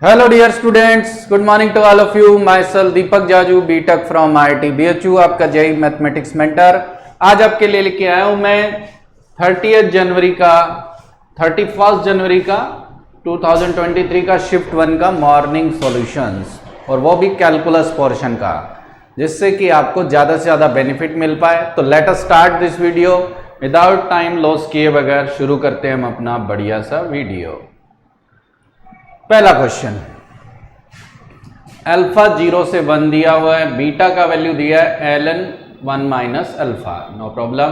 Hello dear students, good morning to all of you. Myself Deepak Jaju, BTech from IIT BHU, आपका JEE mathematics mentor. आज आपके लिए लेके आया हूं मैं 31 जनवरी का 2023 का शिफ्ट 1 का मॉर्निंग सॉल्यूशंस, और वो भी कैलकुलस पोर्शन का, जिससे कि आपको ज़्यादा से ज़्यादा बेनिफिट मिल पाए। तो let us start this video without time loss किए बगैर। शुरू करते हैं हम अपना बढ़िया सा वीडियो। पहला क्वेश्चन, अल्फा 0 से 1 दिया हुआ है, बीटा का वैल्यू दिया है ln 1 minus alpha, no problem.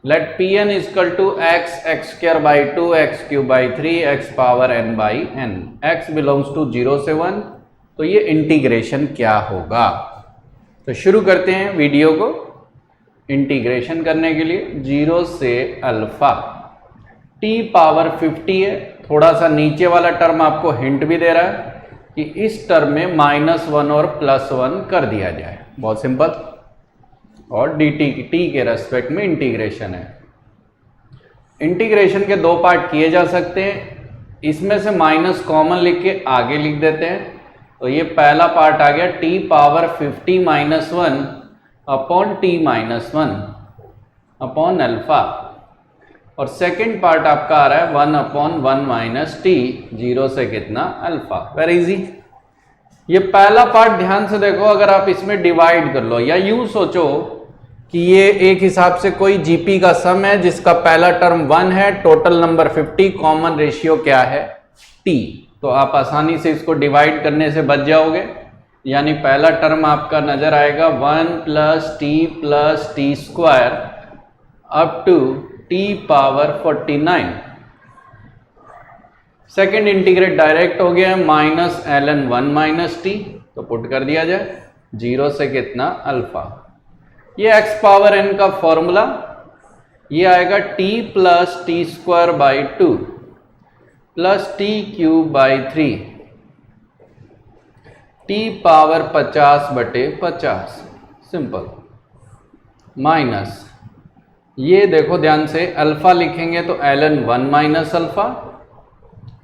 Let Pn is equal to x square by 2 x cube by 3 x power n by n, x belongs to 0 से 1, तो ये इंटीग्रेशन क्या होगा। तो शुरू करते हैं वीडियो को। इंटीग्रेशन करने के लिए 0 से अल्फा t पावर 50 है। थोड़ा सा नीचे वाला टर्म आपको हिंट भी दे रहा है कि इस टर्म में -1 और +1 कर दिया जाए, बहुत सिंपल। और dt t के रेस्पेक्ट में इंटीग्रेशन है। इंटीग्रेशन के दो पार्ट किए जा सकते हैं, इसमें से माइनस कॉमन लिख के आगे लिख देते हैं। तो ये पहला पार्ट आ गया t power 50 -1 upon t -1 upon alpha, और सेकेंड पार्ट आपका आ रहा है 1 अपॉन 1 माइनस टी, 0 से कितना अल्फा। Very easy. ये पहला पार्ट ध्यान से देखो, अगर आप इसमें डिवाइड कर लो या यूं सोचो कि ये एक हिसाब से कोई जीपी का सम है जिसका पहला टर्म 1 है, टोटल नंबर 50, कॉमन रेशियो क्या है t, तो आप आसानी से इसको डिवाइड करने से बच जाओगे। यानी पहला टर्म आपका नजर आएगा 1 plus t square up to t power 49। Second integrate direct हो गया है -ln 1 माइनस टी, तो पुट कर दिया जाए 0 से कितना अल्फा। ये x पावर n का फॉर्मूला, ये आएगा t plus t square by 2 plus t cube by 3 t power 50/50, simple, minus ये देखो ध्यान से, अल्फा लिखेंगे तो ln 1 माइनस अल्फा,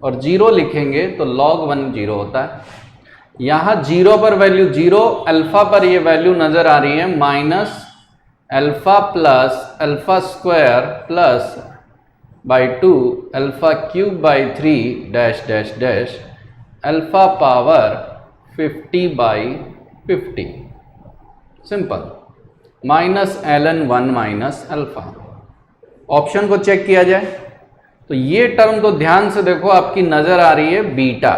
और 0 लिखेंगे तो log 1 0 होता है। यहाँ 0 पर वैल्यू 0, अल्फा पर ये वैल्यू नजर आ रही है minus alpha plus alpha square plus by 2 alpha cube by 3 dash dash dash alpha power 50/50, simple, -ln 1 minus alpha. Option को चेक किया जाए तो ये टर्म तो ध्यान से देखो आपकी नजर आ रही है बीटा,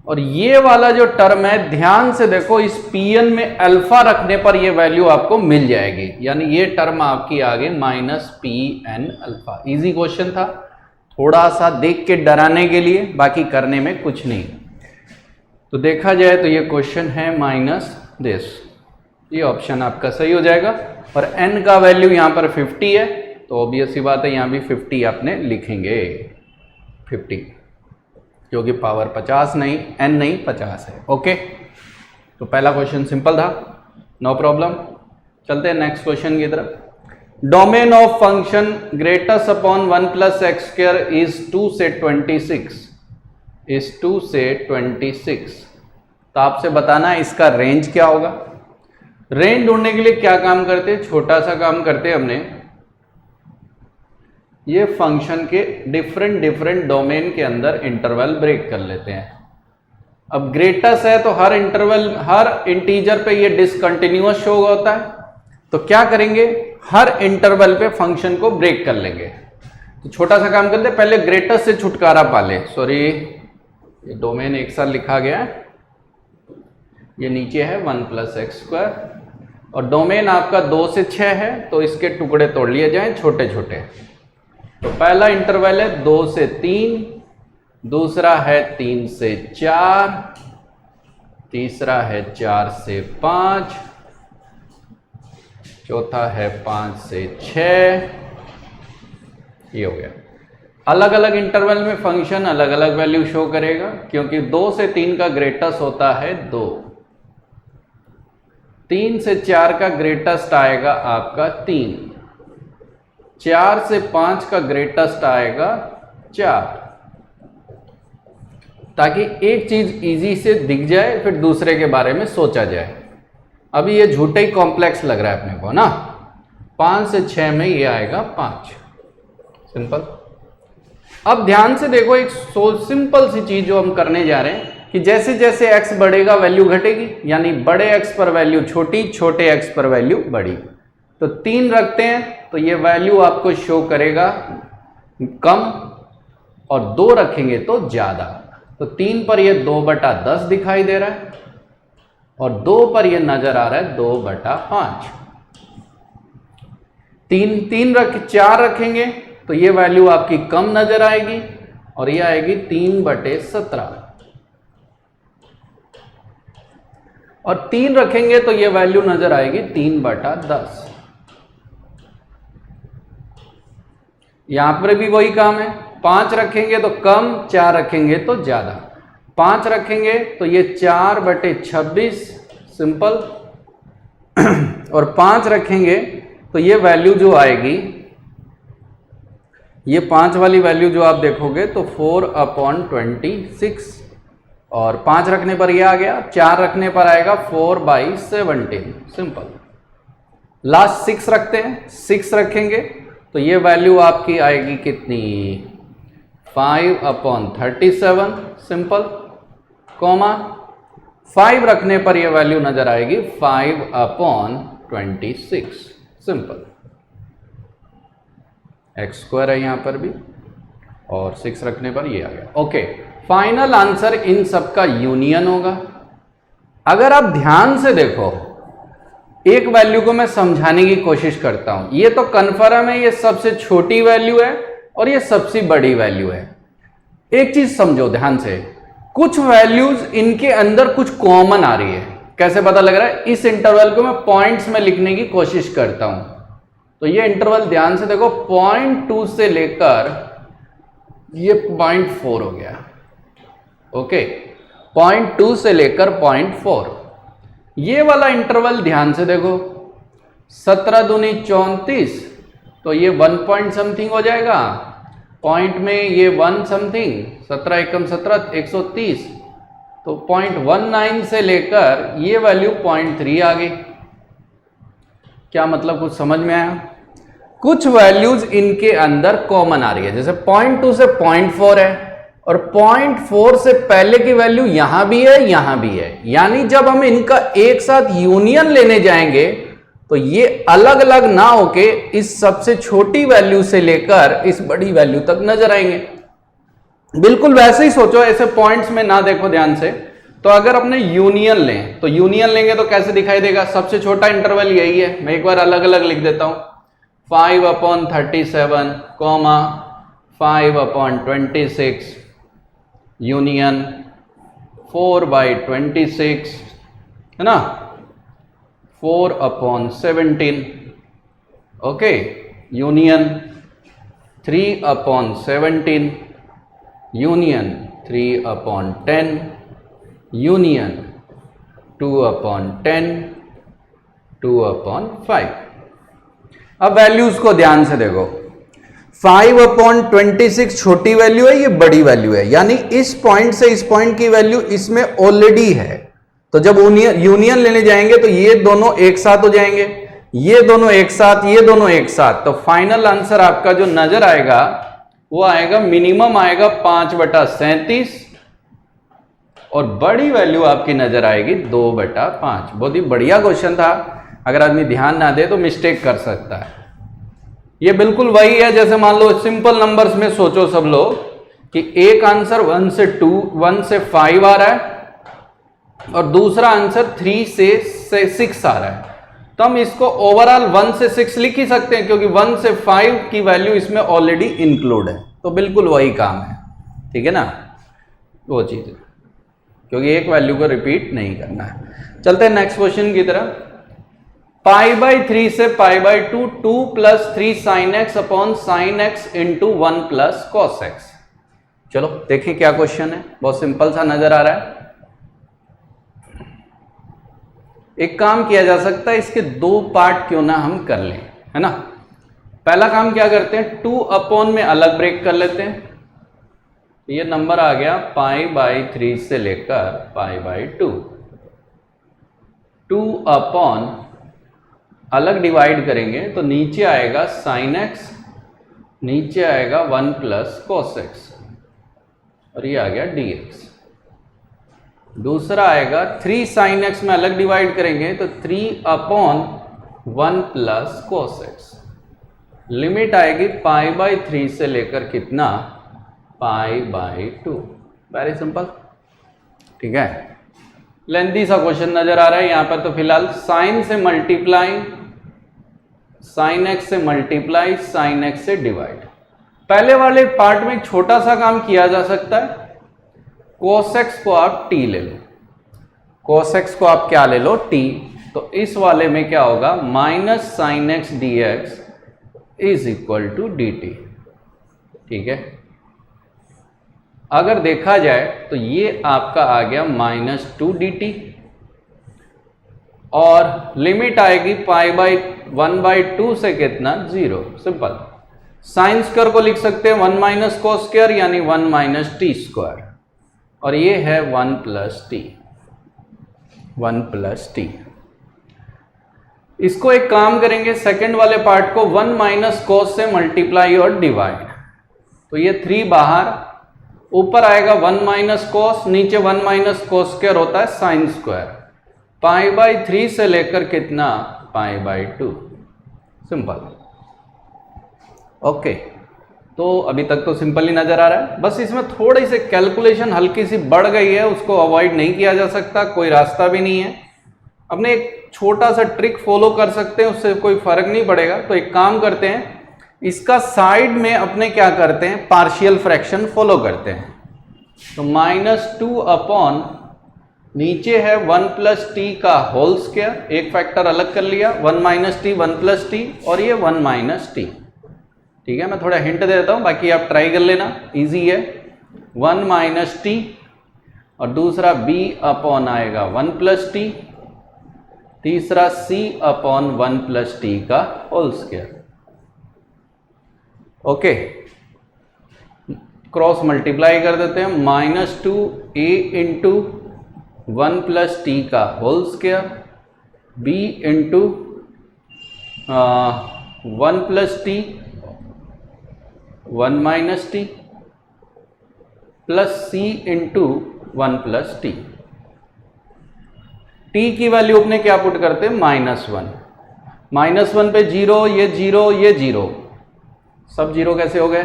और ये वाला जो टर्म है ध्यान से देखो, इस Pn में अल्फा रखने पर ये वैल्यू आपको मिल जाएगी, यानी ये टर्म आपकी आगे -Pn अल्फा। इजी क्वेश्चन था, थोड़ा सा देख के डराने के लिए, बाकी करने में कुछ नहीं। तो देखा जाए तो ये क्वेश्चन है माइनस दिस, ये ऑप्शन आपका सही हो जाएगा। और n का वैल्यू यहाँ पर 50 है, तो ऑब्वियस सी बात है यहाँ भी 50 आपने लिखेंगे, 50, क्योंकि पावर 50 नहीं, n नहीं 50 है। ओके, तो पहला क्वेश्चन सिंपल था, नो प्रॉब्लम। चलते हैं नेक्स्ट क्वेश्चन की तरफ। Domain of function greatest upon 1 plus x square is 2 से 26, तो आपसे बताना है इसका रेंज क्या होगा। रेंज ढूंढने के लिए क्या काम करते हैं, छोटा सा काम करते हैं हमने, ये फंक्शन के डिफरेंट डोमेन के अंदर इंटरवल ब्रेक कर लेते हैं। अब ग्रेटेस्ट है तो हर इंटरवल, हर इंटीजर पे ये डिसकंटिन्यूअस शो होता है, तो क्या करेंगे, हर इंटरवल पे फंक्शन को ब्रेक कर लेंगे। तो छोटा सा काम करते हैं, पहले ग्रेटेस्ट से छुटकारा पा ले। सॉरी, ये डोमेन एक साथ लिखा गया है, ये नीचे है 1 प्लस एक्स स्क्वायर, और डोमेन आपका 2 से 6 है, तो इसके टुकड़े तोड़ लिए जाएं छोटे छोटे। तो पहला इंटरवल है 2 से 3, दूसरा है 3 से 4, तीसरा है 4 से 5, चौथा है 5 से 6, ये हो गया। अलग अलग इंटरवल में फंक्शन अलग अलग वैल्यू शो करेगा, क्योंकि 2 से 3 का ग्रेटेस्ट होता है 2, 3 से 4 का ग्रेटेस्ट आएगा आपका 3, 4 से 5 का ग्रेटेस्ट आएगा 4, ताकि एक चीज इजी से दिख जाए, फिर दूसरे के बारे में सोचा जाए। अभी ये झूठा ही कॉम्प्लेक्स लग रहा है अपने को ना। 5 से 6 में ये आएगा 5, सिंपल। अब ध्यान से देखो, एक सिंपल सी चीज जो हम करने जा रहे हैं कि जैसे जैसे x बढ़ेगा वैल्यू घटेगी, यानी बड़े x पर वैल्यू छोटी, छोटे x पर वैल्यू बड़ी। तो 3 रखते हैं तो ये वैल्यू आपको शो करेगा कम, और 2 रखेंगे तो ज्यादा। तो 3 पर ये 2/10 दिखाई दे रहा है, और 2 पर ये नजर आ रहा है 2/5। 4 रखेंगे तो ये वैल्यू आपकी कम नजर आएगी, और ये आएगी 3/17। और 3 रखेंगे तो ये वैल्यू नजर आएगी 3/10। यहां पर भी वही काम है, 5 रखेंगे तो कम, 4 रखेंगे तो ज्यादा। 5 रखेंगे तो ये 4/26, सिंपल। और 5 रखेंगे तो ये वैल्यू जो आएगी, ये 5 वाली वैल्यू जो आप देखोगे तो 4/26, और 5 रखने पर ये आ गया, 4 रखने पर आएगा 4/17, सिंपल। लास्ट 6 रखते हैं, 6 रखेंगे तो ये वैल्यू आपकी आएगी कितनी, 5/37, सिंपल, कॉमा 5 रखने पर यह वैल्यू नजर आएगी 5/26, सिंपल। x² है यहां पर भी, और 6 रखने पर ये आ गया। ओके, फाइनल आंसर इन सब का यूनियन होगा। अगर आप ध्यान से देखो, एक वैल्यू को मैं समझाने की कोशिश करता हूं। ये तो कन्फर्म है, ये सबसे छोटी वैल्यू है और ये सबसे बड़ी वैल्यू है। एक चीज समझो ध्यान से, कुछ वैल्यूज इनके अंदर कुछ कॉमन आ रही है। कैसे पता लग रहा है? इस इंटरवल को मैं पॉइंट्स में लिखने की कोशिश करता हूं। तो ये इंटरवल ध्यान से देखो, 0.2 से लेकर ये 0.4 हो गया। ओके, 0.2 से लेकर 0.4, ये वाला इंटरवल ध्यान से देखो, 17 दूनी 34, तो ये 1 पॉइंट समथिंग हो जाएगा। पॉइंट में ये 1 समथिंग, 17 एकम 17, 130, तो 0.19 से लेकर ये वैल्यू 0.3 आ गई। क्या मतलब, कुछ समझ में आया? कुछ वैल्यूज इनके अंदर कॉमन आ रही है, जैसे 0.2 से 0.4 है, और 0.4 से पहले की वैल्यू यहां भी है, यहां भी है। यानी जब हम इनका एक साथ यूनियन लेने जाएंगे तो ये अलग अलग ना होके इस सबसे छोटी वैल्यू से लेकर इस बड़ी वैल्यू तक नजर आएंगे। बिल्कुल वैसे ही सोचो, ऐसे पॉइंट्स में ना देखो ध्यान से। तो अगर अपने यूनियन लें, तो यूनियन लेंगे तो कैसे दिखाई देगा? सबसे छोटा इंटरवल यही है। मैं एक बार अलग अलग लिख देता हूं, 5/37, 5/26 यूनियन 4/26, है ना, 4/17, ओके, यूनियन 3/17, यूनियन 3/10, यूनियन 2/10, 2/5। अब वैल्यूज को ध्यान से देखो, 5/26 छोटी वैल्यू है, ये बड़ी वैल्यू है। यानी इस पॉइंट से इस पॉइंट की वैल्यू इसमें ऑलरेडी है। तो जब यूनियन लेने जाएंगे तो ये दोनों एक साथ हो जाएंगे, ये दोनों एक साथ, ये दोनों एक साथ। तो फाइनल आंसर आपका जो नजर आएगा वो आएगा, मिनिमम आएगा 5/37, और बड़ी वैल्यू आपकी नजर आएगी 2/5। बहुत ही बढ़िया क्वेश्चन था। अगर आदमी ध्यान ना दे तो मिस्टेक कर सकता है। ये बिल्कुल वही है, जैसे मान लो सिंपल नंबर्स में सोचो सब लोग कि एक आंसर 1 से 5 आ रहा है और दूसरा आंसर 3 से 6 आ रहा है। तो हम इसको ओवरऑल 1 से 6 लिख ही सकते हैं, क्योंकि 1 से 5 की वैल्यू इसमें ऑलरेडी इंक्लूड है। तो बिल्कुल वही काम है, ठीक है ना, वो चीज है, क्योंकि एक वैल्यू को रिपीट नहीं करना है। चलते हैं नेक्स्ट क्वेश्चन की तरफ। π/3 से π/2, 2 + 3 sin x upon sin x into 1 + cos x। चलो देखें क्या क्वेश्चन है, बहुत सिंपल सा नजर आ रहा है। एक काम किया जा सकता है, इसके 2 पार्ट क्यों ना हम कर लें, है ना। पहला काम क्या करते हैं, 2 अपॉन में अलग ब्रेक कर लेते हैं, ये नंबर आ गया π/3 से लेकर π/2। 2 अपॉन अलग डिवाइड करेंगे तो नीचे आएगा sin x, नीचे आएगा 1 प्लस cos x और ये आ गया dx। दूसरा आएगा 3 sin x में अलग डिवाइड करेंगे तो 3 upon 1 plus cos x। Limit आएगी π/3 से लेकर कितना π/2। वेरी सिंपल, ठीक है। लेंथी सा क्वेश्चन नजर आ रहा है यहाँ पर। तो फिलहाल साइन से मल्टीप्लाई, साइन x से मल्टीप्लाई, साइन x से डिवाइड। पहले वाले पार्ट में एक छोटा सा काम किया जा सकता है। cos x को आप t ले लो, cos x को आप क्या ले लो t। तो इस वाले में क्या होगा minus sine x d x is equal to d t, ठीक है। अगर देखा जाए तो ये आपका आ गया -2 dt और लिमिट आएगी π/1/2 से कितना 0। सिंपल। साइन स्क्वायर को लिख सकते हैं 1 माइनस कॉस स्क्वायर यानी 1 माइनस टी स्क्वायर और ये है 1 प्लस टी, 1 प्लस टी। इसको एक काम करेंगे, सेकंड वाले पार्ट को 1 माइनस कॉस से मल्टीप्लाई और डिवाइड। तो ये 3 बाहर, ऊपर आएगा 1 माइनस कॉस, नीचे 1 माइनस कॉस स्क्वायर होता है साइन स्क्वायर। π/3 से लेकर कितना π/2। सिंपल। ओके, तो अभी तक तो सिंपल ही नजर आ रहा है। बस इसमें थोड़ी सी कैलकुलेशन हल्की सी बढ़ गई है, उसको अवॉइड नहीं किया जा सकता, कोई रास्ता भी नहीं है। अपने एक छोटा सा ट्रिक फॉलो कर सकते हैं, उससे कोई फर्क नहीं पड़ेगा। तो एक काम करते हैं, इसका साइड में अपने क्या करते हैं पार्शियल फ्रैक्शन फॉलो करते हैं। तो -2 अपॉन नीचे है 1 प्लस टी का होल स्क्वायर, एक फैक्टर अलग कर लिया, 1 माइनस टी 1 प्लस टी और ये 1 माइनस टी, ठीक है। मैं थोड़ा हिंट दे देता हूं, बाकी आप ट्राई कर लेना, इजी है। 1 माइनस टी और दूसरा b अपॉन आएगा 1 प्लस टी, तीसरा c अपॉन 1 प्लस टी का whole square. Okay, cross multiply कर देते हैं, -2a इंटू 1 प्लस टी का whole square, b into 1 plus t 1 minus t plus c into 1 plus t. t की value अपने क्या पुट करते हैं -1, -1 पे 0, ये 0, ये 0, सब 0 कैसे हो गए?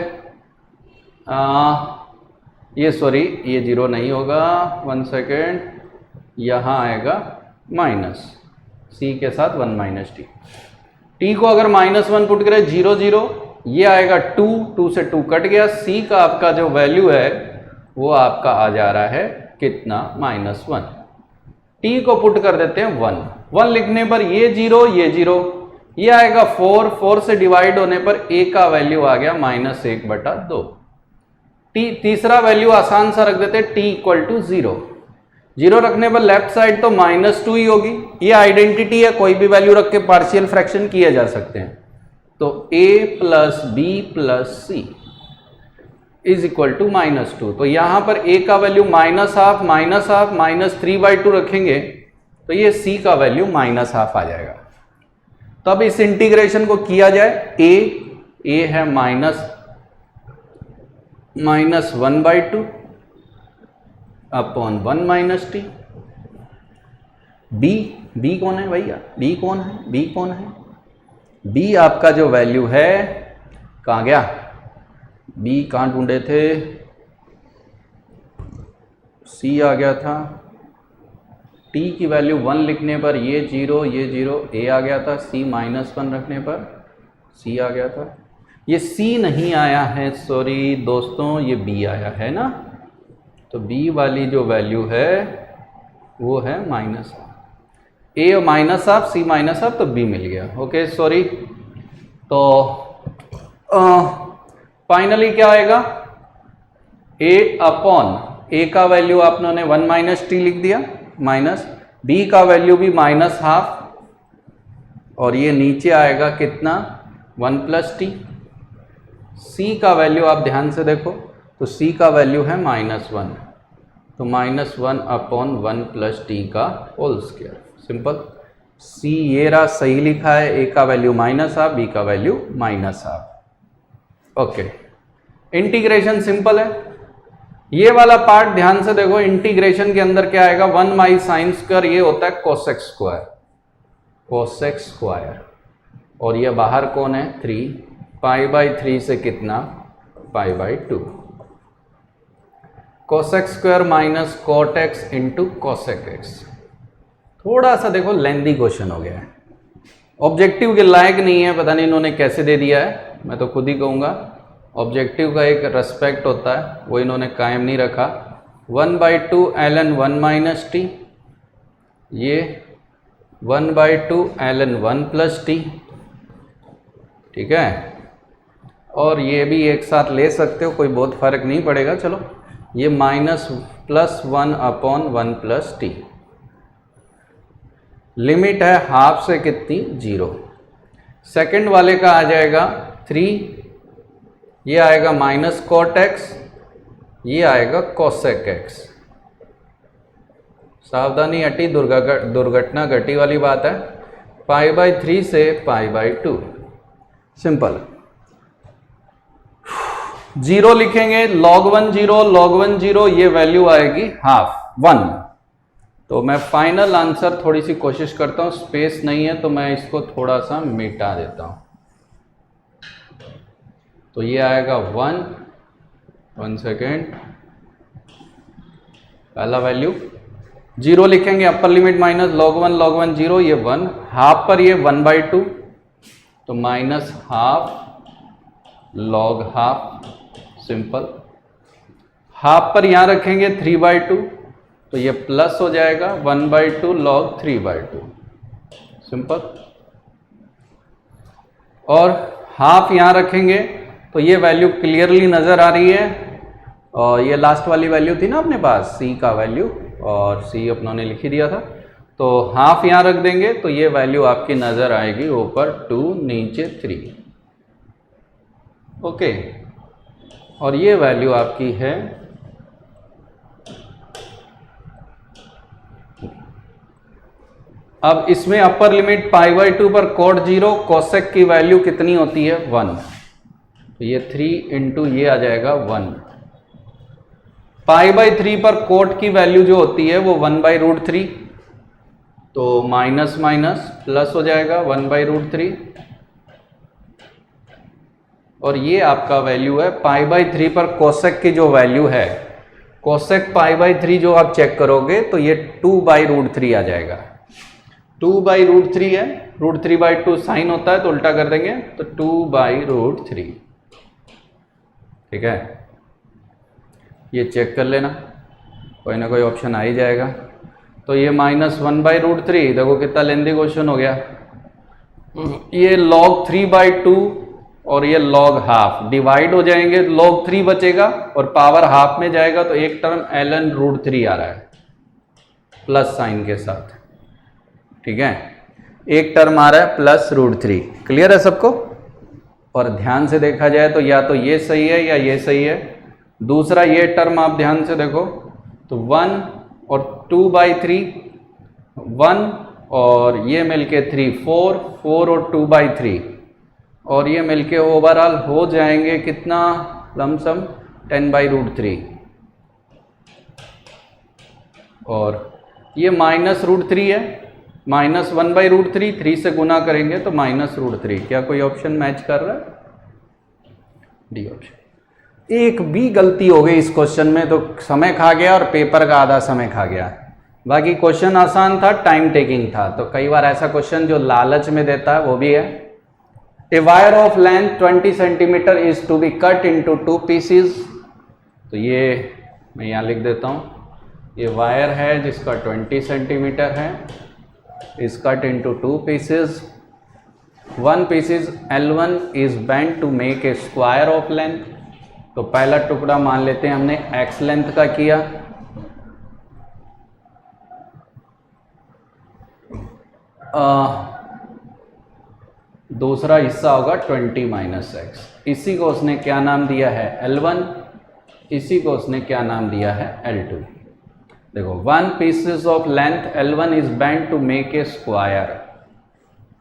ये सॉरी, ये 0 नहीं होगा, 1 सेकेंड, यहाँ आएगा माइनस c के साथ 1 माइनस टी। t को अगर -1 पुट करें 0 0, ये आएगा 2, 2 से 2 कट गया, c का आपका जो वैल्यू है वो आपका आ जा रहा है कितना -1। t को पुट कर देते हैं 1, 1 लिखने पर ये 0, ये 0, ये आएगा 4, 4 से डिवाइड होने पर a का वैल्यू आ गया -1/2। तीसरा वैल्यू आसान सा रख देते हैं, t इक्वल टू 0, 0 रखने पर लेफ्ट साइड तो -2 ही होगी। ये आइडेंटिटी है, कोई भी वैल्यू रख के पार्शियल फ्रैक्शन किए जा सकते हैं। तो a plus b plus c is equal to -2। तो यहां पर a का वैल्यू -12, -3/2 रखेंगे तो ये c का वैल्यू -12 आ जाएगा। तब इस इंटीग्रेशन को किया जाए, a है -1/2 अपॉन 1 माइनस टी। b कौन है भैया? b कौन है? b आपका जो वैल्यू है, कहाँ गया b? कहाँ ढूंढे थे? c आ गया था। t की वैल्यू 1 लिखने पर ये 0, ये 0, a आ गया था। c -1 रखने पर c आ गया था। ये c नहीं आया है, सॉरी दोस्तों, ये b आया है ना। तो b वाली जो वैल्यू है वो है -a -1, c -1, तो b मिल गया। Okay sorry. तो फाइनली क्या आएगा? a अपॉन a का वैल्यू आपने 1 माइनस टी लिख दिया, माइनस b का वैल्यू भी -12 और ये नीचे आएगा कितना 1 प्लस टी। c का वैल्यू आप ध्यान से देखो, तो c का वैल्यू है -1, तो -1 अपॉन 1 प्लस टी का होल स्क्वायर। सिंपल। c ये रहा सही लिखा है, a का वैल्यू -हाफ, b का value -half. Okay, integration simple है। ये वाला पार्ट ध्यान से देखो, इंटीग्रेशन के अंदर क्या आएगा, 1 माई साइन स्क्वायर, ये होता है कोसेक स्क्वायर, कोसेक स्क्वायर। और ये बाहर कौन है, 3, π/3 से कितना, π/2। Cosec square minus cot x into cosec x. थोड़ा सा देखो लेंदी क्वेश्चन हो गया है, ऑब्जेक्टिव के लायक नहीं है, पता नहीं इन्होंने कैसे दे दिया है, मैं तो खुद ही कहूँगा। ऑब्जेक्टिव का एक रेस्पेक्ट होता है, वो इन्होंने कायम नहीं रखा। 1/2 ln 1 माइनस टी, ये 1/2 ln 1 प्लस टी, ठीक है। और ये भी एक साथ ले सकते हो, कोई बहुत फर्क नहीं पड़ेगा। चलो, ये -+1 अपॉन 1 प्लस टी। लिमिट है हाफ से कितनी, 0। सेकंड वाले का आ जाएगा 3, ये आएगा माइनस कॉट एक्स, ये आएगा कोसेक एक्स। सावधानी हटी, दुर्घटना घटी वाली बात है। π/3 से π/2। सिंपल। 0 लिखेंगे, log 1 0, ये वैल्यू आएगी हाफ 1। तो मैं फाइनल आंसर थोड़ी सी कोशिश करता हूं, स्पेस नहीं है तो मैं इसको थोड़ा सा मिटा देता हूं। तो ये आएगा 1 सेकेंड, पहला वैल्यू 0 लिखेंगे, अपर लिमिट माइनस log 1 0, ये 1, हाफ पर ये 1/2, तो -half log half. Simple. Half पर यहां रखेंगे 3/2, तो ये प्लस हो जाएगा 1/2 log 3/2। सिंपल। और हाफ यहां रखेंगे तो ये वैल्यू क्लियरली नजर आ रही है, और ये लास्ट वाली वैल्यू थी ना अपने पास, c का वैल्यू, और c अपनों ने लिख ही दिया था। तो हाफ यहां रख देंगे तो ये वैल्यू आपकी नजर आएगी ऊपर 2, नीचे 3। ओके, और ये वैल्यू आपकी है अब इसमें अपर लिमिट π/2 पर cot 0, कोसेक की वैल्यू कितनी होती है, 1, तो ये 3 इंटू ये आ जाएगा 1। π/3 पर कोट की वैल्यू जो होती है वो 1/√3, तो माइनस माइनस प्लस हो जाएगा 1/√3। और ये आपका वैल्यू है π/3 पर कोसेक की जो वैल्यू है, कोसेक π/3 जो आप चेक करोगे तो ये 2/√3 आ जाएगा। 2/√3 है, √3/2 साइन होता है तो उल्टा कर देंगे, तो 2/√3। ठीक है, ये चेक कर लेना, कोई ना कोई ऑप्शन आ ही जाएगा। तो ये -1/√3, देखो कितना लेंदी क्वेश्चन हो गया। ये log 3/2 और ये log हाफ डिवाइड हो जाएंगे, log 3 बचेगा और पावर हाफ में जाएगा, तो एक टर्म ln√3 आ रहा है प्लस साइन के साथ। ठीक है, एक टर्म आ रहा है +√3। क्लियर है सबको? और ध्यान से देखा जाए तो या तो ये सही है या ये सही है। दूसरा ये टर्म आप ध्यान से देखो तो 1 और 2/3, 1 और ये मिलके 3, 4 और 2/3, और ये मिलके ओवरऑल हो जाएंगे कितना, लमसम 10/√3। और ये -√3 है, -1/√3, 3 से गुना करेंगे तो -√3। क्या कोई ऑप्शन मैच कर रहा है? D option. एक भी गलती हो गई इस क्वेश्चन में तो समय खा गया और पेपर का आधा समय खा गया। बाकी क्वेश्चन आसान था, टाइम टेकिंग था। तो कई बार ऐसा क्वेश्चन जो लालच में देता है वो भी है। A wire of length 20 centimetre is to be cut into 2 pieces. तो ये मैं यहाँ लिख देता हूँ, ये वायर है जिसका 20 सेंटीमीटर है, is cut into 2 pieces. One pieces L1 is bent to make a square of length. तो पहला टुकड़ा मान लेते हैं हमने x लेंथ का किया, दूसरा हिस्सा होगा 20 - x। इसी को उसने क्या नाम दिया है, L1, इसी को उसने क्या नाम दिया है, L2। देखो 1 pieces of length L1 is bent to make a square,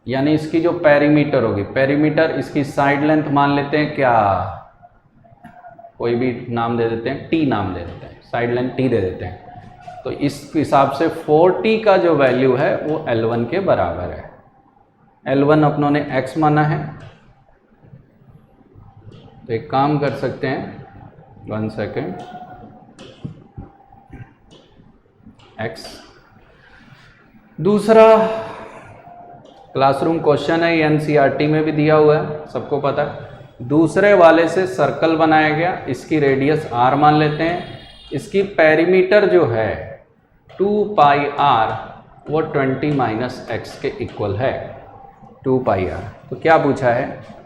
यानी इसकी जो पेरीमीटर होगी, पेरीमीटर इसकी साइड लेंथ मान लेते हैं क्या, कोई भी नाम दे देते हैं, T नाम दे देते हैं, साइड लेंथ T दे देते हैं। तो इस हिसाब से 40 का जो वैल्यू है वो L1 के बराबर है। L1 अपनों ने x माना है, तो एक काम कर सकते हैं, 1 सेकेंड, x। दूसरा क्लासरूम क्वेश्चन है, एनसीईआरटी में भी दिया हुआ है, सबको पता है। दूसरे वाले से सर्कल बनाया गया, इसकी रेडियस r मान लेते हैं, इसकी पेरीमीटर जो है 2 पाई r वो 20 माइनस x के इक्वल है, 2 पाई r। तो क्या पूछा है,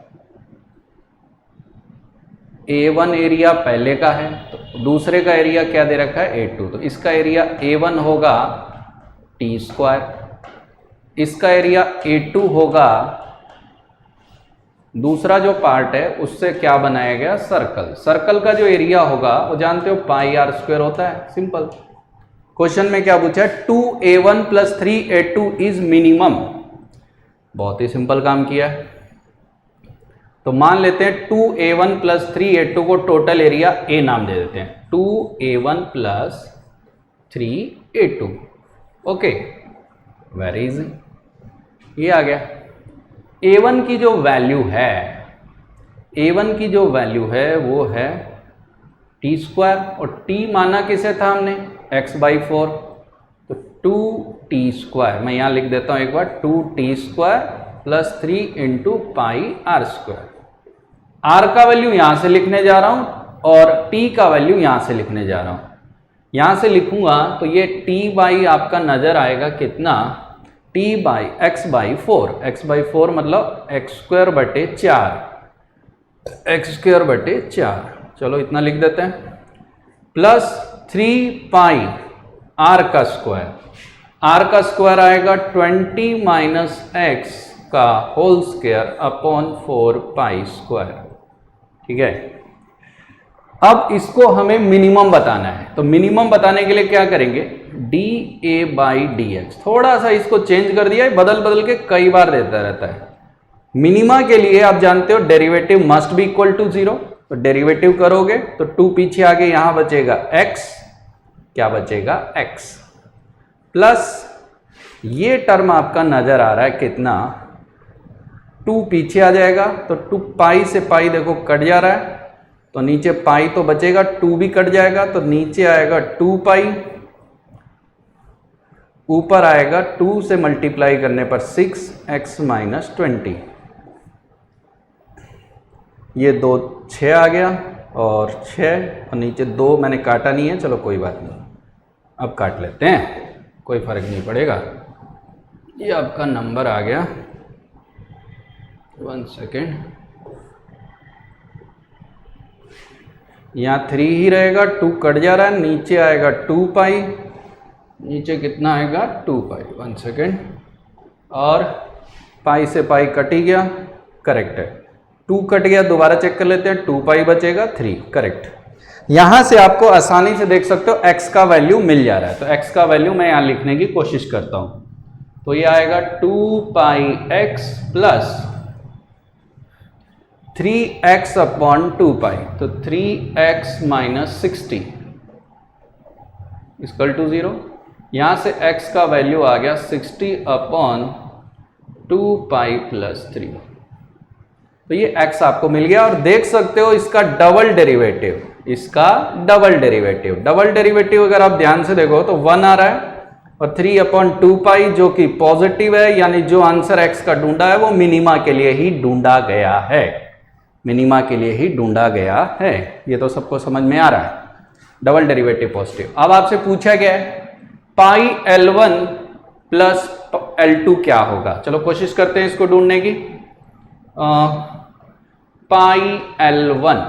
A1 एरिया पहले का है, तो दूसरे का एरिया क्या दे रखा है, A2। तो इसका एरिया A1 होगा t स्क्वायर, इसका एरिया A2 होगा, दूसरा जो पार्ट है उससे क्या बनाया गया, सर्कल। सर्कल का जो एरिया होगा वो जानते हो पाई r स्क्वायर होता है, सिंपल। क्वेश्चन में क्या पूछा है, 2A1 plus 3A2 is minimum. बहुत ही सिंपल काम किया है। तो मान लेते हैं 2A1 प्लस 3A2 को टोटल एरिया A नाम दे देते हैं, 2A1 plus 3A2। Okay, very easy, ये आ गया। A1 की जो वैल्यू है, A1 की जो वैल्यू है वो है t स्क्वायर, और t माना किसे था हमने, x/4। तो 2t स्क्वायर, मैं यहाँ लिख देता हूँ एक बार, 2t square plus 3 into pi r square. r का वैल्यू यहाँ से लिखने जा रहा हूँ और t का वैल्यू यहाँ से लिखने जा रहा हूँ। यहाँ से लिखूंगा तो ये t बाई आपका नजर आएगा कितना, t बाई x/4, x/4 मतलब x²/4, x²/4। चलो इतना लिख देते हैं, प्लस 3 पाई r का स्क्वायर, r का स्क्वायर आएगा 20 माइनस x का whole square upon 4 pi square. ठीक है, अब इसको हमें मिनिमम बताना है, तो मिनिमम बताने के लिए क्या करेंगे, dA/dx। थोड़ा सा इसको चेंज कर दिया है, बदल बदल के कई बार देता रहता है। मिनिमा के लिए आप जानते हो derivative must be equal to 0, तो डेरिवेटिव करोगे तो 2 पीछे आगे यहां बचेगा x, क्या बचेगा x, प्लस ये टर्म आपका नजर आ रहा है कितना, 2 पीछे आ जाएगा, तो 2 पाई से पाई देखो कट जा रहा है, तो नीचे पाई तो बचेगा, 2 भी कट जाएगा, तो नीचे आएगा 2 पाई, ऊपर आएगा 2 से मल्टीप्लाई करने पर 6x माइनस 20। ये 2 6 आ गया और 6, और नीचे 2 मैंने काटा नहीं है, चलो कोई बात नहीं, अब काट लेते हैं, कोई फर्क नहीं पड़ेगा। ये आपका नंबर आ गया, 1 सेकेंड, यहाँ 3 ही रहेगा, 2 कट जा रहा है, नीचे आएगा 2 पाई, नीचे कितना आएगा 2 पाई, 1 सेकेंड, और पाई से पाई कट ही गया, करेक्ट है। 2 कट गया, दोबारा चेक कर लेते हैं, 2 पाई बचेगा 3, करेक्ट। यहां से आपको आसानी से देख सकते हो x का वैल्यू मिल जा रहा है, तो x का वैल्यू मैं यहां लिखने की कोशिश करता हूं, तो ये आएगा 2 पाई x प्लस 3x अपॉन 2 पाई, तो 3x माइनस 60 इक्वल टू 0। यहां से x का वैल्यू आ गया 60 अपॉन 2 पाई प्लस 3, तो ये x आपको मिल गया। और देख सकते हो इसका डबल डेरिवेटिव, इसका डबल डेरिवेटिव, डबल डेरिवेटिव अगर आप ध्यान से देखो तो 1 आ रहा है, और 3 अपॉन 2 पाई जो कि पॉजिटिव है, यानी जो आंसर x का ढूंढा है वो मिनिमा के लिए ही ढूंढा गया है, मिनिमा के लिए ही ढूंढा गया है। ये तो सबको समझ में आ रहा है, डबल डेरिवेटिव पॉजिटिव। अब आपसे पूछा गया है पाई L1 प्लस L2 क्या होगा, चलो कोशिश करते हैं इसको ढूंढने की। पाई L1,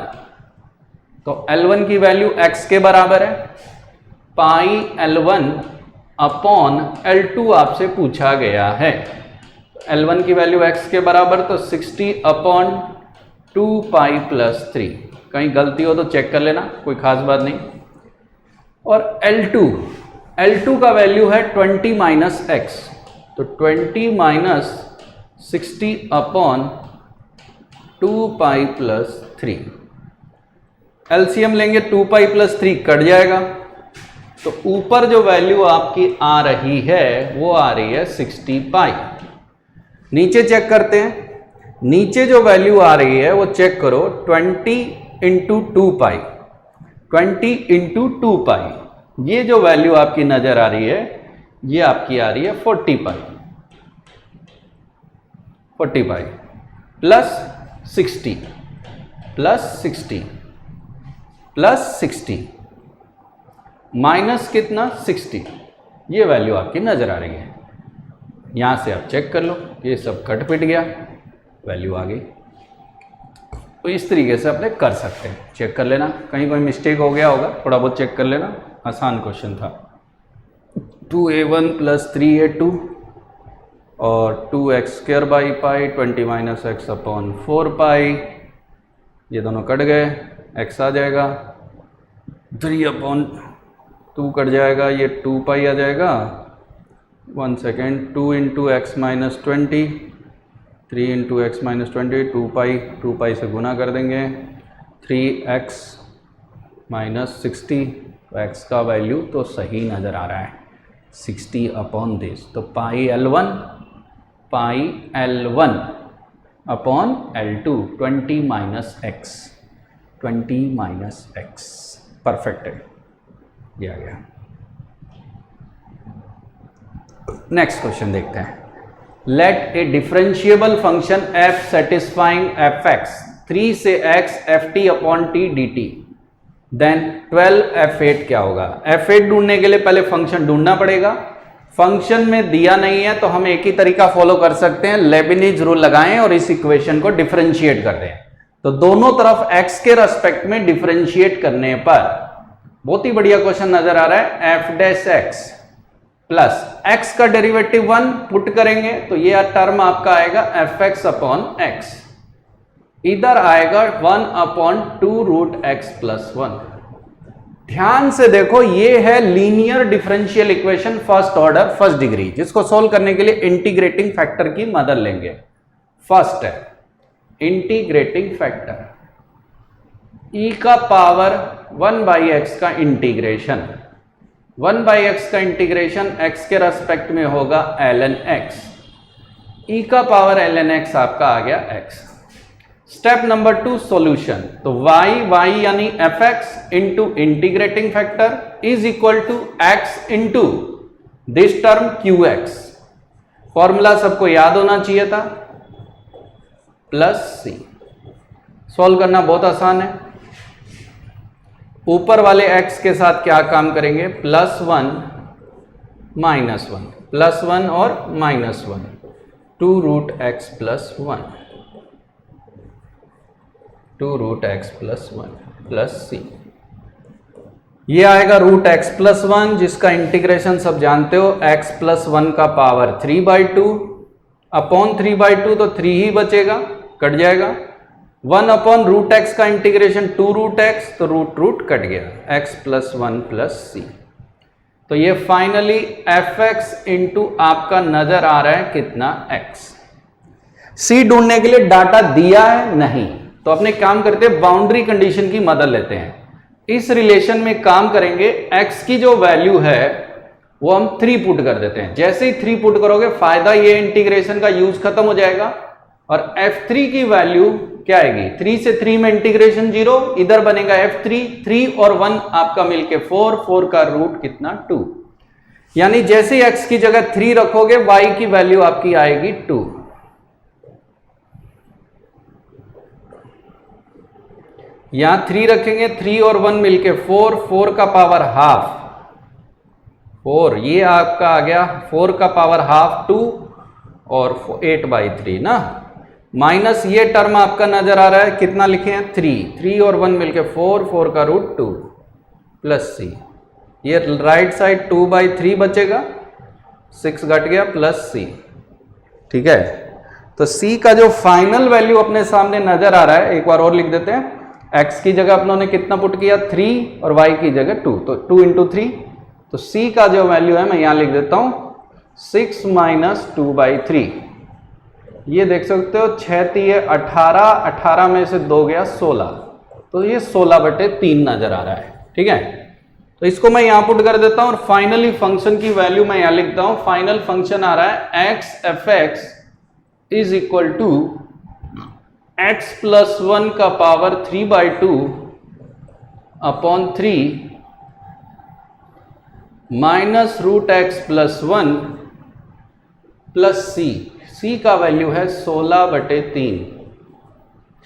तो L1 की वैल्यू x के बराबर है, पाई L1 अपॉन L2 आपसे पूछा गया है। L1 की वैल्यू x के बराबर, तो 60 अपॉन 2 पाई प्लस 3, कहीं गलती हो तो चेक कर लेना, कोई खास बात नहीं। और L2 का वैल्यू है 20 माइनस एक्स, तो 20 minus 60 upon 2 pi plus 3। LCM लेंगे 2 पाई प्लस 3 कट जाएगा, तो ऊपर जो वैल्यू आपकी आ रही है वो आ रही है 60 पाई। नीचे चेक करते हैं, नीचे जो वैल्यू आ रही है वो चेक करो, 20 इंटू 2 पाई, 20 इंटू 2 पाई, ये जो वैल्यू आपकी नजर आ रही है ये आपकी आ रही है 40 पाई, 40 pi plus 60 plus 60 plus 60 minus कितना 60, ये वैल्यू आपकी नजर आ रही है। यहां से आप चेक कर लो, ये सब कट पिट गया, वैल्यू आ गई। तो इस तरीके से अपने कर सकते हैं, चेक कर लेना, कहीं कोई मिस्टेक हो गया होगा, थोड़ा बहुत चेक कर लेना, आसान क्वेश्चन था। 2a1 प्लस 3a2 और 2x square by pi 20 minus x upon 4 पाई, ये दोनों कट गए, x आ जाएगा, 3 अपॉन 2 कट जाएगा, ये 2 पाई आ जाएगा, 1 second, 2 into x minus 20, 3 into x minus 20, 2 पाई से गुना कर देंगे, 3x माइनस 60, तो x का वैल्यू तो सही नज़र आ रहा है 60 अपॉन दिस, तो pi L1 upon L2 20 minus x, 20 minus x, perfect है, ये आ गया। नेक्स्ट क्वेश्चन देखते हैं। Let a differentiable function f satisfying fx 3 से x ft upon t dt, then 12 f8 क्या होगा। f8 ढूंढने के लिए पहले फंक्शन ढूंढना पड़ेगा, फंक्शन में दिया नहीं है तो हम एक ही तरीका फॉलो कर सकते हैं, लेबिनिज रूल लगाएं और इस इक्वेशन को डिफरेंशिएट कर दें। तो दोनों तरफ x के रेस्पेक्ट में डिफरेंशिएट करने पर बहुत ही बढ़िया क्वेश्चन नजर आ रहा है, f dash x plus x का डेरिवेटिव 1 पुट करेंगे तो ये टर्म आपका आएगा fx अपॉन x, इधर आएगा 1 अपॉन 2 रूट x प्लस 1। ध्यान से देखो, ये है linear differential equation first order first degree, जिसको सोल्व करने के लिए इंटीग्रेटिंग फैक्टर की मदद लेंगे। फर्स्ट है इंटीग्रेटिंग फैक्टर, e का पावर 1 बाई एक्स का इंटीग्रेशन, 1 बाई एक्स का इंटीग्रेशन x के रेस्पेक्ट में होगा ln x, e का पावर ln x आपका आ गया x। स्टेप नंबर 2 सॉल्यूशन, तो y यानी fx into integrating factor is equal to x into this term qx, formula सबको याद होना चाहिए था, प्लस c। सॉल्व करना बहुत आसान है, ऊपर वाले x के साथ क्या काम करेंगे, +1 -1, +1 और -1, 2 root x plus 1, 2 root x plus 1 plus c, ये आएगा रूट x प्लस 1, जिसका इंटीग्रेशन सब जानते हो, x प्लस 1 का पावर 3/2 अपॉन 3/2, तो 3 ही बचेगा, कट जाएगा। 1 अपॉन रूट x का इंटीग्रेशन 2 रूट x, तो रूट कट गया, x प्लस 1 प्लस c। तो ये फाइनली fx इंटू आपका नजर आ रहा है कितना x। c ढूंढने के लिए डाटा दिया है नहीं, तो अपने काम करते हैं बाउंड्री कंडीशन की मदद लेते हैं। इस रिलेशन में काम करेंगे, x की जो वैल्यू है वो हम 3 पुट कर देते हैं। जैसे ही 3 पुट करोगे फायदा ये इंटीग्रेशन का यूज खत्म हो जाएगा, और f3 की वैल्यू क्या आएगी, 3 से 3 में इंटीग्रेशन 0, इधर बनेगा f3, 3 और 1 आपका मिलके 4 का रूट कितना 2, यानी जैसे ही x की जगह 3 रखोगे y की वैल्यू आपकी आएगी 2। यहां 3 रखेंगे, 3 और 1 मिलके 4 का पावर हाफ 4, ये आपका आ गया 4 का पावर हाफ 2 और 8/3 ना, माइनस ये टर्म आपका नजर आ रहा है, कितना लिखे हैं 3 और 1 मिलके 4 का रूट 2 प्लस c, ये राइट साइड 2/3 बचेगा, 6 घट गया प्लस c, ठीक है। तो c का जो फाइनल वैल्यू अपने सामने नजर आ रहा है, एक बार और लिख देते हैं, x की जगह अपनों ने कितना पुट किया 3 और y की जगह 2, तो 2 इंटू 3, तो c का जो वैल्यू है मैं यहां लिख देता हूं 6 माइनस 2/3। ये देख सकते हो 6 3 18, 18 में से 2 गया 16, तो ये 16/3 नजर आ रहा है। ठीक है, तो इसको मैं यहां पुट कर देता हूं और फाइनली फंक्शन की वैल्यू मैं यहां लिखता हूं। फाइनल फंक्शन आ रहा है x f(x) is equal to x plus 1 का power 3/2 upon 3 minus root x plus 1 plus c का वैल्यू है 16/3।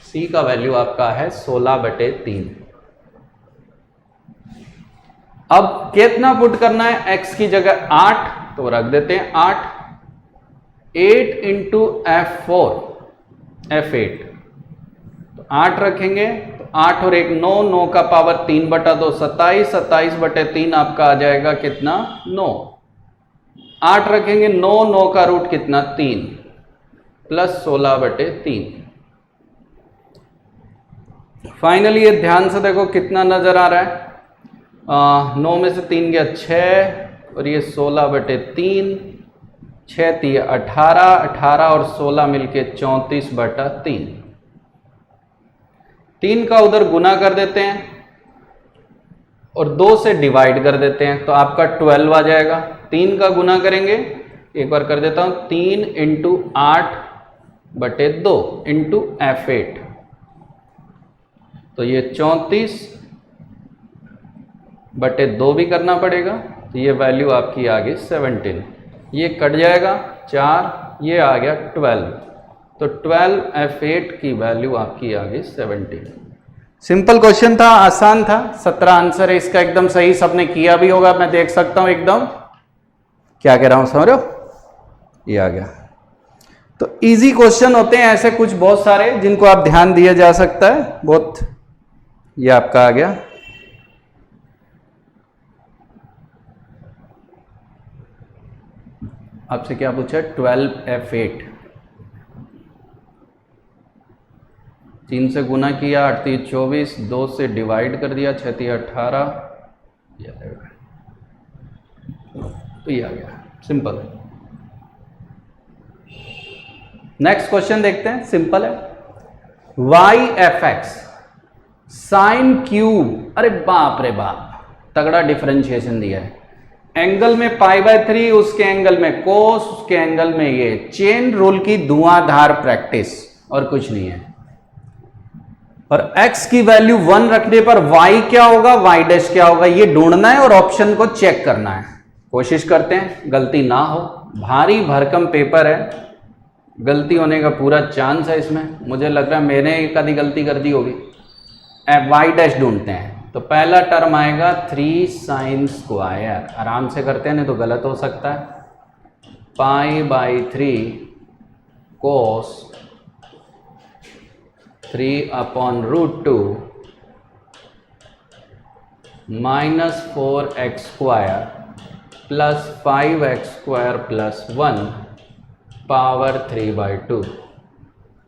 c का वैल्यू आपका है 16/3। अब कितना पुट करना है, x की जगह 8, तो रख देते हैं 8 इंटू f8, तो 8 रखेंगे, तो 8 और 1 9, 9 का पावर 3/2 27, 27/3 आपका आ जाएगा कितना 9। 8 रखेंगे 9, 9 का रूट कितना 3 प्लस 16/3। फाइनली ये ध्यान से देखो कितना नजर आ रहा है, 9 में से 3 गया 6 और ये 16/3, 6 3 18, 18 और 16 मिलके 34/3। 3 का उधर गुना कर देते हैं और 2 से डिवाइड कर देते हैं, तो आपका 12 आ जाएगा। 3 का गुना करेंगे, एक बार कर देता हूं 3 इंटू 8/2 इंटू f8, तो ये 34/2 भी करना पड़ेगा, तो ये वैल्यू आपकी आ गई 17। ये कट जाएगा 4, ये आ गया 12, तो 12 f8 की वैल्यू आपकी आ गई 17। सिंपल क्वेश्चन था, आसान था, 17 आंसर है इसका, एकदम सही, सबने किया भी होगा, मैं देख सकता हूं एकदम। क्या कह रहा हूं समझ रहे हो, ये आ गया। तो इजी क्वेश्चन होते हैं ऐसे कुछ बहुत सारे जिनको आप ध्यान दिया जा सकता है बहुत। ये आपका आ गया। आपसे क्या पूछा, 12f8, 3 से गुना किया, 8 3 24, 2 से डिवाइड कर दिया, 6 3 18, तो ये आ गया, सिंपल। नेक्स्ट क्वेश्चन देखते हैं, सिंपल है। y(f(x) साइन क्यूब, अरे बाप रे बाप, तगड़ा डिफरेंशिएशन दिया है। एंगल में π/3, उसके एंगल में कोस, उसके एंगल में ये चेन रूल की धुआंधार प्रैक्टिस, और कुछ नहीं है। और x की वैल्यू 1 रखने पर y क्या होगा, y' क्या होगा, ये ढूंढना है और ऑप्शन को चेक करना है। कोशिश करते हैं गलती ना हो, भारी भरकम पेपर है, गलती होने का पूरा चांस है इसमें। मुझे लग रहा है मैंने एक आधी गलती कर दी होगी। y' ढूंढते हैं, तो पहला टर्म आएगा 3 sin स्क्वायर, आराम से करते हैं नहीं तो गलत हो सकता है। π/3 cos 3/√2 minus 4x² plus 5x² plus 1 power 3/2,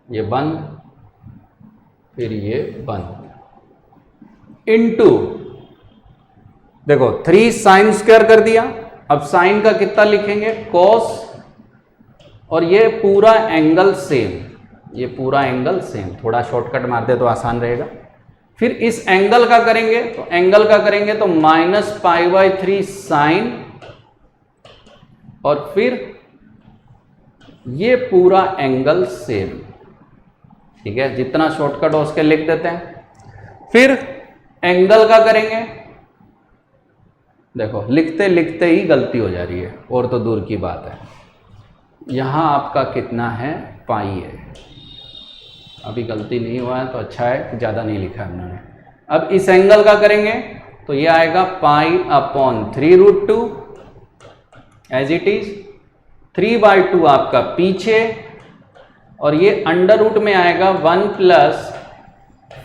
ये बंद, फिर ये बंद, इनटू देखो 3 sin स्क्वायर कर दिया। अब साइन का कितना लिखेंगे, cos, और ये पूरा एंगल सेम, ये पूरा एंगल सेम, थोड़ा शॉर्टकट मार दे तो आसान रहेगा। फिर इस एंगल का करेंगे, तो एंगल का करेंगे तो -π/3 साइन, और फिर ये पूरा एंगल सेम। ठीक है, जितना शॉर्टकट हो उसके लिख देते हैं। फिर एंगल का करेंगे, देखो लिखते लिखते ही गलती हो जा रही है, और तो दूर की बात है। यहां आपका कितना है, पाई है, अभी गलती नहीं हुआ है तो अच्छा है कि ज़्यादा नहीं लिखा है हमने। अब इस एंगल का करेंगे तो ये आएगा π/3√2 एज इट इज, 3/2 आपका पीछे, और ये अंडर रूट में आएगा 1 plus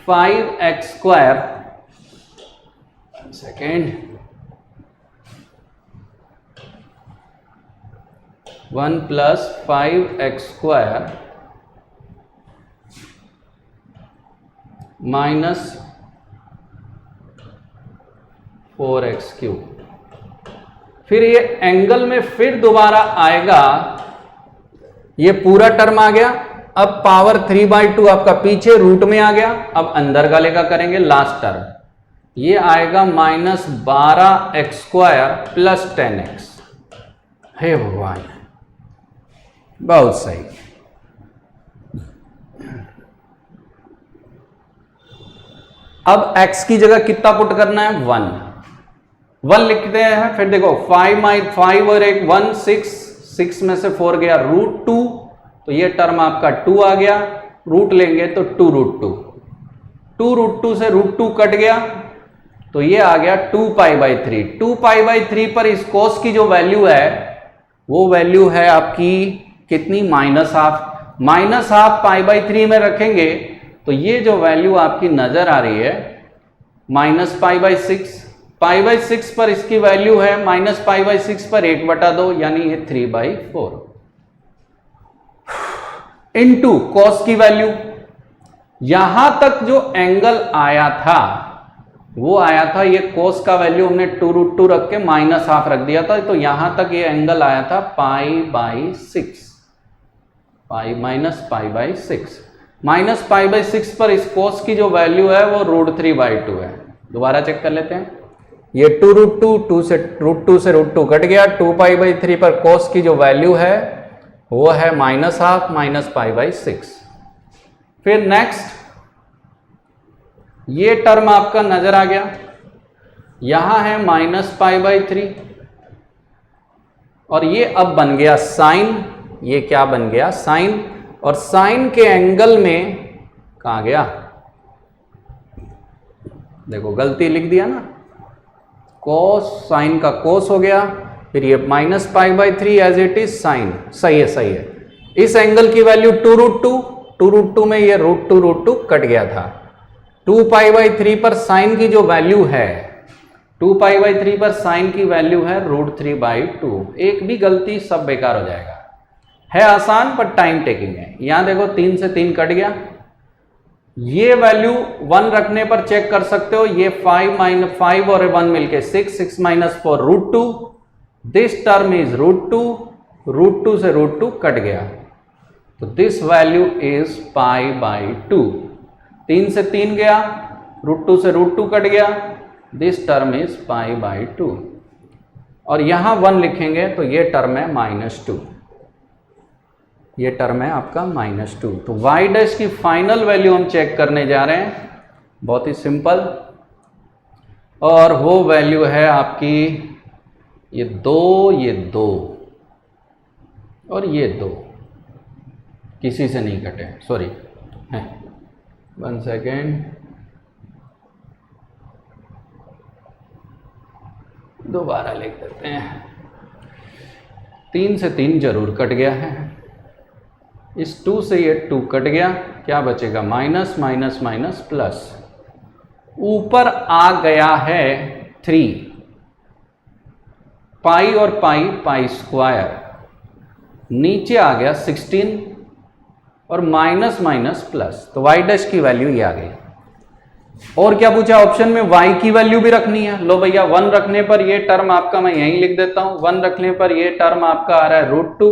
5x², second, 1 plus 5x² minus 4x³। फिर ये एंगल में फिर दोबारा आएगा, ये पूरा टर्म आ गया। अब पावर 3/2 आपका पीछे रूट में आ गया। अब अंदर का लेखा करेंगे लास्ट टर्म, ये आएगा -12x² प्लस 10x। हे भगवान, बहुत सही। अब x की जगह कितना पुट करना है? 1 लिखते हैं। फिर देखो 5 और 1 6 में से 4 गया √2, तो ये टर्म आपका 2 आ गया। रूट लेंगे तो 2√2, 2√2 से √2 कट गया, तो ये आ गया 2π/3। 2π/3 पर इस कोस की जो वैल्यू है वो वैल्यू है आपकी कितनी? -12 π/3 में रखेंगे तो ये जो वैल्यू आपकी नजर आ रही है -π/6। π/6 पर इसकी वैल्यू है -π/6 पर 1/2, यानी ये 3/4 इनटू कॉस की वैल्यू। यहां तक जो एंगल आया था वो आया था, ये कॉस का वैल्यू हमने 2√2 रख के -12 रख दिया था, तो यहां तक ये एंगल आया था π/6, -π/6 पर इस कोस की जो वैल्यू है वो √3/2 है। दोबारा चेक कर लेते हैं। ये 2√2 से √2 कट गया। 2π/3 पर कोस की जो वैल्यू है वो है -12 -π/6। फिर नेक्स्ट ये टर्म आपका नजर आ गया, यहां है -π/3 और ये अब बन गया साइन। ये क्या बन गया? साइन। और साइन के एंगल में कहां गया? देखो गलती लिख दिया ना, कोस, साइन का कोस हो गया, फिर ये -π/3 एज इट इज साइन। सही है, सही है। इस एंगल की वैल्यू 2√2 में ये √2 कट गया था। 2π/3 पर साइन की जो वैल्यू है, 2π/3 पर साइन की वैल्यू है √3/2। एक भी गलती सब बेकार हो जाएगा। है आसान पर टाइम टेकिंग है। यहां देखो 3 से 3 कट गया। ये वैल्यू 1 रखने पर चेक कर सकते हो, ये 5 और 1 मिलके 6 - 4 √2। दिस टर्म इज √2 से √2 कट गया, तो दिस वैल्यू इज π/2। 3 से 3 गया, √2 से √2 कट गया, दिस टर्म इज π/2। और यहां 1 लिखेंगे तो ये टर्म है -2, ये टर्म है आपका -2। तो y' की फाइनल वैल्यू हम चेक करने जा रहे हैं, बहुत ही सिंपल, और वो वैल्यू है आपकी ये 2 और ये 2 किसी से नहीं कटे, सॉरी है। 1 सेकेंड, दोबारा लिख देते हैं। 3 से 3 जरूर कट गया है, इस 2 से ये 2 कट गया, क्या बचेगा? Minus minus minus plus. ऊपर आ गया है 3, पाई और पाई², नीचे आ गया 16 और माइनस माइनस प्लस, तो y' की वैल्यू ये आ गई। और क्या पूछा ऑप्शन में? y की वैल्यू भी रखनी है। लो भैया, 1 रखने पर ये टर्म आपका मैं यहीं लिख देता हूं। 1 रखने पर ये टर्म आपका आ रहा है √2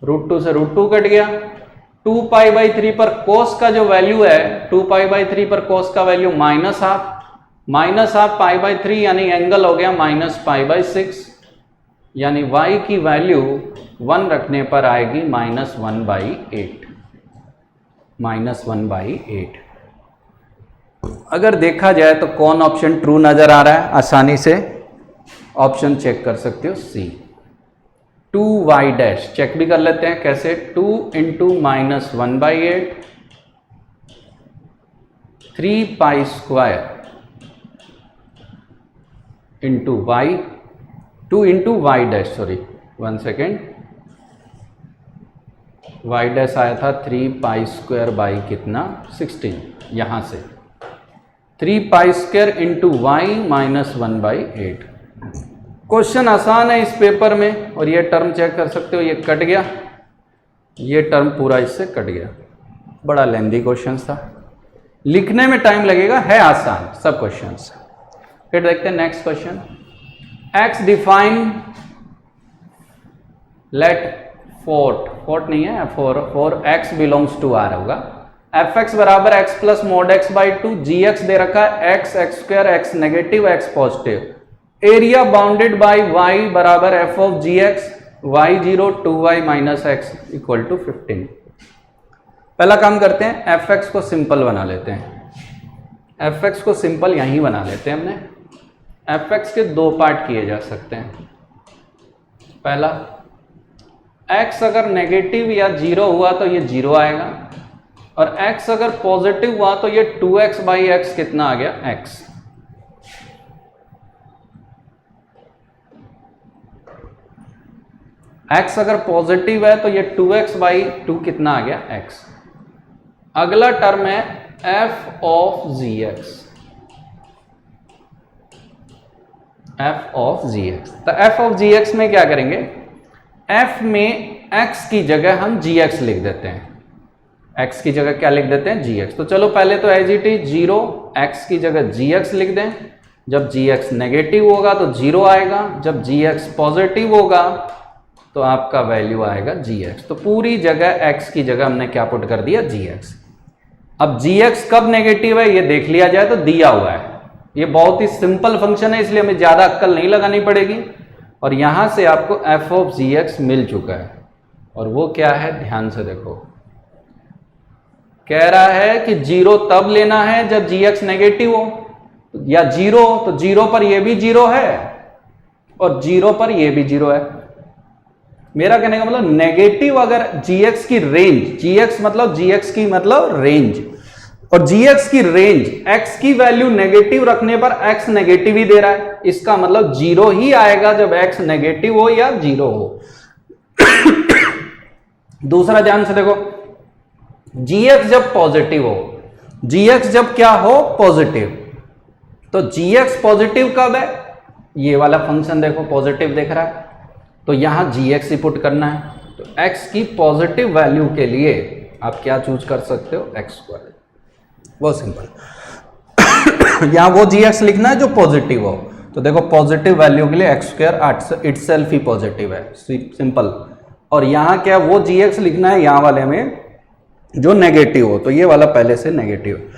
√2 से √2 कट गया। 2π/3 पर कोस का जो वैल्यू है, 2π/3 पर कोस का वैल्यू -12 π/3, यानी एंगल हो गया -π/6, यानी y की वैल्यू 1 रखने पर आएगी -1/8। अगर देखा जाए तो कौन ऑप्शन ट्रू नजर आ रहा है? आसानी से ऑप्शन चेक कर सकते हो, सी 2y'। चेक भी कर लेते हैं कैसे? 2 × -1/8 3π² into y, 2 × y', sorry 1 second, y' आया था 3π² बाई कितना? 16। यहां से 3π² इंटू y -1/8। क्वेश्चन आसान है इस पेपर में, और ये टर्म चेक कर सकते हो, ये कट गया, ये टर्म पूरा इससे कट गया। बड़ा लेंदी क्वेश्चन था, लिखने में टाइम लगेगा, है आसान सब क्वेश्चंस। फिर देखते हैं नेक्स्ट क्वेश्चन। एक्स डिफाइन लेट फोर्ट नहीं है, for x belongs to R होगा। एफ एक्स बराबर x plus mod x by two, g x दे रखा है x square, x negative x positive. Area bounded by y बराबर f of g x, y 0 2y minus x equal to 15। पहला काम करते हैं, एफ एक्स को सिंपल बना लेते हैं। एफ एक्स को सिंपल यहीं बना लेते हैं हमने। एफ एक्स के दो पार्ट किए जा सकते हैं। पहला, x अगर नेगेटिव या 0 हुआ तो ये 0 आएगा, और x अगर पॉजिटिव हुआ तो ये 2x बाई एक्स कितना आ गया, x। x अगर पॉजिटिव है तो ये 2x बाई 2 कितना आ गया, x। अगला टर्म है f of g x, f of g x. तो f ऑफ जी एक्स में क्या करेंगे, f में x की जगह हम gx लिख देते हैं। x की जगह क्या लिख देते हैं, gx। तो चलो पहले तो एज इट इज 0, x की जगह gx लिख दें। जब gx नेगेटिव होगा तो 0 आएगा, जब gx पॉजिटिव होगा तो आपका वैल्यू आएगा gx। तो पूरी जगह x की जगह हमने क्या पुट कर दिया, gx। अब gx कब नेगेटिव है ये देख लिया जाए तो दिया हुआ है। ये बहुत ही सिंपल फंक्शन है, इसलिए हमें ज्यादा अक्कल नहीं लगानी पड़ेगी। और यहां से आपको f ऑफ gx मिल चुका है, और वो क्या है, ध्यान से देखो। कह रहा है कि 0 तब लेना है जब gx नेगेटिव हो, या 0 तो 0 पर ये भी 0 है और 0 पर ये भी 0 है। मेरा कहने का मतलब नेगेटिव अगर gx की रेंज, gx मतलब gx की मतलब रेंज, और gx की रेंज x की वैल्यू नेगेटिव रखने पर x नेगेटिव ही दे रहा है, इसका मतलब 0 ही आएगा जब x नेगेटिव हो या 0 हो। दूसरा ध्यान से देखो, gx जब पॉजिटिव हो, gx जब क्या हो, पॉजिटिव, तो gx पॉजिटिव कब है, ये वाला फंक्शन देखो पॉजिटिव दिख रहा है, तो यहां gx ही पुट करना है। तो x की पॉजिटिव वैल्यू के लिए आप क्या चूज कर सकते हो, x स्क्वायर, वो सिंपल। यहां वो gx लिखना है जो पॉजिटिव हो, तो देखो पॉजिटिव वैल्यू के लिए x स्क्वायर इटसेल्फ ही पॉजिटिव है, सिंपल। और यहां क्या, वो gx लिखना है यहां वाले में जो नेगेटिव हो, तो ये वाला पहले से नेगेटिव।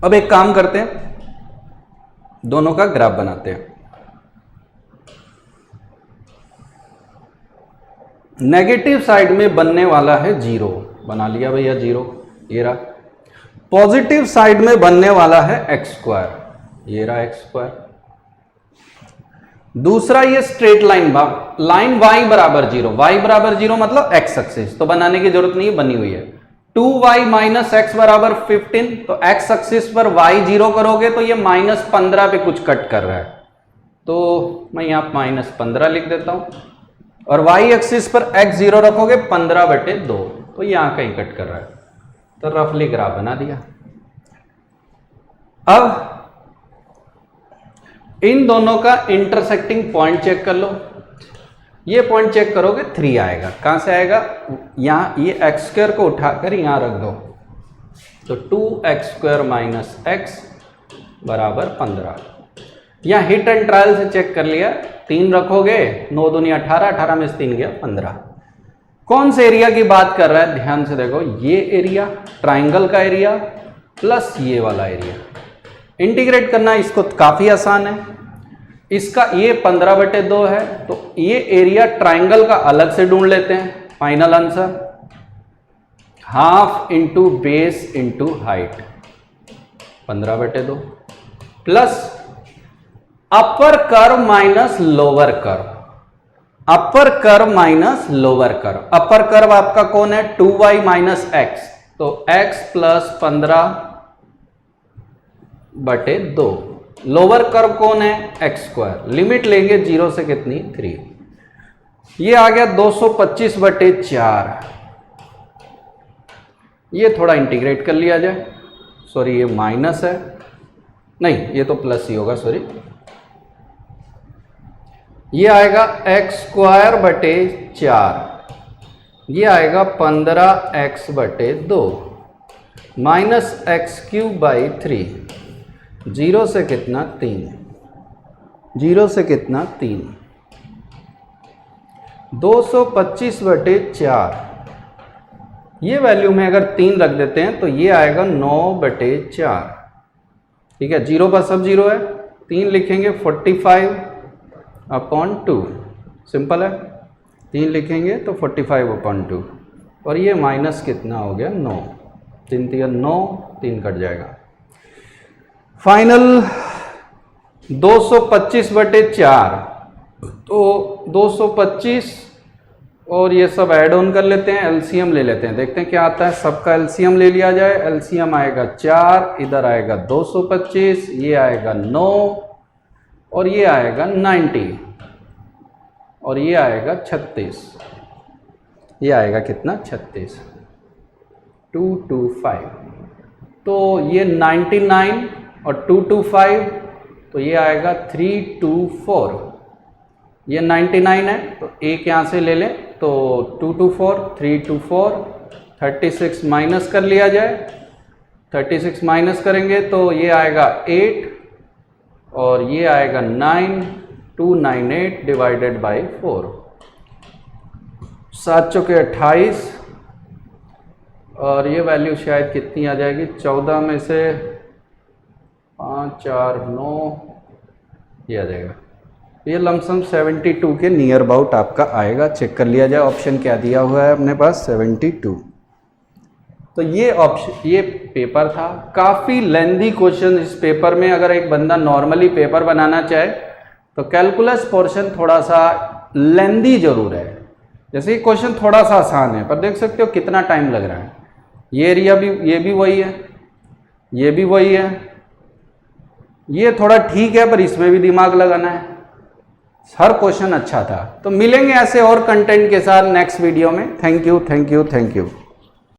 अब एक काम करते हैं, दोनों का ग्राफ बनाते हैं। नेगेटिव साइड में बनने वाला है 0, बना लिया भैया 0, ये रहा। पॉजिटिव साइड में बनने वाला है एक्स स्क्वायर, ये रहा एक्स स्क्वायर। दूसरा ये स्ट्रेट लाइन y बराबर 0, y बराबर 0 मतलब x एक्सिस, तो बनाने की जरूरत नहीं है, बनी हुई है। 2y माइनस एक्स बराबर 15, तो x एक्सिस पर y 0 करोगे तो ये -15 पे कुछ कट कर रहा है, तो मैं यहां -15 लिख देता हूं। और y एक्सिस पर x 0 रखोगे 15/2, तो यहां कहीं कट कर रहा है, तो रफली ग्राफ बना दिया। अब इन दोनों का इंटरसेक्टिंग पॉइंट चेक कर लो। ये पॉइंट चेक करोगे 3 आएगा, कहां से आएगा, यहां ये x स्क्वायर को उठाकर यहां रख दो, तो 2x स्क्वायर माइनस एक्स बराबर 15। यहां हिट एंड ट्रायल से चेक कर लिया, 3 रखोगे 9 दूनी 18, 18 में से 3 गया 15। कौन से एरिया की बात कर रहा है, ध्यान से देखो, ये एरिया ट्राइंगल का एरिया प्लस ये वाला एरिया। इंटीग्रेट करना इसको काफी आसान है। इसका ये 15/2 है, तो ये एरिया ट्राइंगल का अलग से ढूंढ लेते हैं। Final answer half into base into height, 15/2 plus upper curve minus lower curve, upper curve minus lower curve. Upper curve आपका कौन है, 2y माइनस एक्स, तो x प्लस 15/2। लोअर कर्व कौन है, एक्स स्क्वायर। लिमिट लेंगे 0 से कितनी, 3। ये आ गया 225/4। ये थोड़ा इंटीग्रेट कर लिया जाए, सॉरी ये माइनस है, नहीं ये तो प्लस ही होगा, सॉरी। ये आएगा x² बटे 4। ये आएगा 15x/2 माइनस x³/3। 0 से कितना 3, 0 से कितना 3, 225/4। ये वैल्यू में अगर 3 रख देते हैं तो ये आएगा 9/4। ठीक है, 0 पर सब 0 है, 3 लिखेंगे 45/2। सिंपल है, 3 लिखेंगे तो 45/2 और ये माइनस कितना हो गया 9, 3 3 9, 3 कट जाएगा। फाइनल 225/4, तो 225 और ये सब ऐड ऑन कर लेते हैं, एलसीएम ले लेते हैं, देखते हैं क्या आता है। सबका एलसीएम ले लिया जाए, एलसीएम आएगा 4, इधर आएगा 225, ये आएगा 9 और ये आएगा 90 और ये आएगा 36। ये आएगा कितना 36, 225। तो ये 99 और 225, तो ये आएगा 324। ये 99 है तो एक यहाँ से ले लें, तो 224, 324, 36 माइनस कर लिया जाए। 36 माइनस करेंगे तो ये आएगा 8 और ये आएगा 9, 298 डिवाइडेड बाई 4, 7 चौके 28 और ये वैल्यू शायद कितनी आ जाएगी, 14 में से 5 4 9, ये आ जाएगा। ये लमसम 72 के नियर अबाउट आपका आएगा। चेक कर लिया जाए ऑप्शन क्या दिया हुआ है अपने पास, 72। तो ये ऑप्शन, ये पेपर था, काफ़ी लेंथी क्वेश्चन इस पेपर में। अगर एक बंदा नॉर्मली पेपर बनाना चाहे तो कैलकुलस पोर्शन थोड़ा सा लेंथी जरूर है। जैसे ये क्वेश्चन थोड़ा सा आसान है, पर देख सकते हो कितना टाइम लग रहा है। ये एरिया भी, ये भी वही है, ये भी वही है, ये थोड़ा ठीक है पर इसमें भी दिमाग लगाना है। हर क्वेश्चन अच्छा था। तो मिलेंगे ऐसे और कंटेंट के साथ नेक्स्ट वीडियो में। Thank you, thank you, thank you.